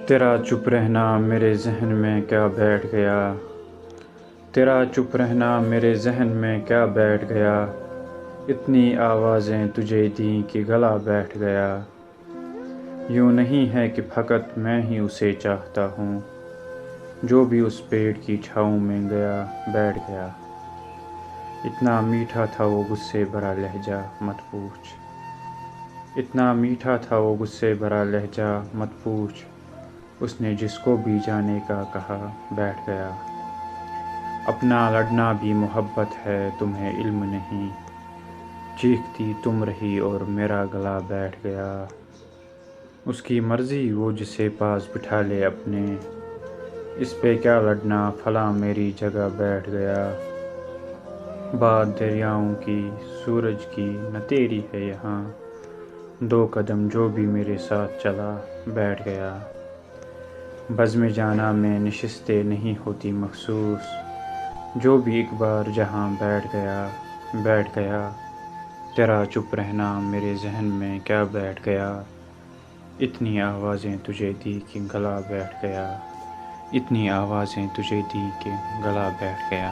تیرا چپ رہنا میرے ذہن میں کیا بیٹھ گیا، تیرا چپ رہنا میرے ذہن میں کیا بیٹھ گیا، اتنی آوازیں تجھے دیں کہ گلا بیٹھ گیا۔ یوں نہیں ہے کہ فقط میں ہی اسے چاہتا ہوں، جو بھی اس پیڑ کی چھاؤں میں گیا بیٹھ گیا۔ اتنا میٹھا تھا وہ غصے بھرا لہجہ مت پوچھ، اتنا میٹھا تھا وہ غصے بھرا لہجہ مت پوچھ، اس نے جس کو بھی جانے کا کہا بیٹھ گیا۔ اپنا لڑنا بھی محبت ہے تمہیں علم نہیں، چیختی تم رہی اور میرا گلا بیٹھ گیا۔ اس کی مرضی وہ جسے پاس بٹھا لے اپنے، اس پہ کیا لڑنا فلاں میری جگہ بیٹھ گیا۔ بات دریاؤں کی سورج کی نہ تیری ہے یہاں، دو قدم جو بھی میرے ساتھ چلا بیٹھ گیا۔ بزم جانا میں نشستیں نہیں ہوتی مخصوص، جو بھی ایک بار جہاں بیٹھ گیا بیٹھ گیا۔ تیرا چپ رہنا میرے ذہن میں کیا بیٹھ گیا، اتنی آوازیں تجھے دی کہ گلا بیٹھ گیا، اتنی آوازیں تجھے دی کہ گلا بیٹھ گیا۔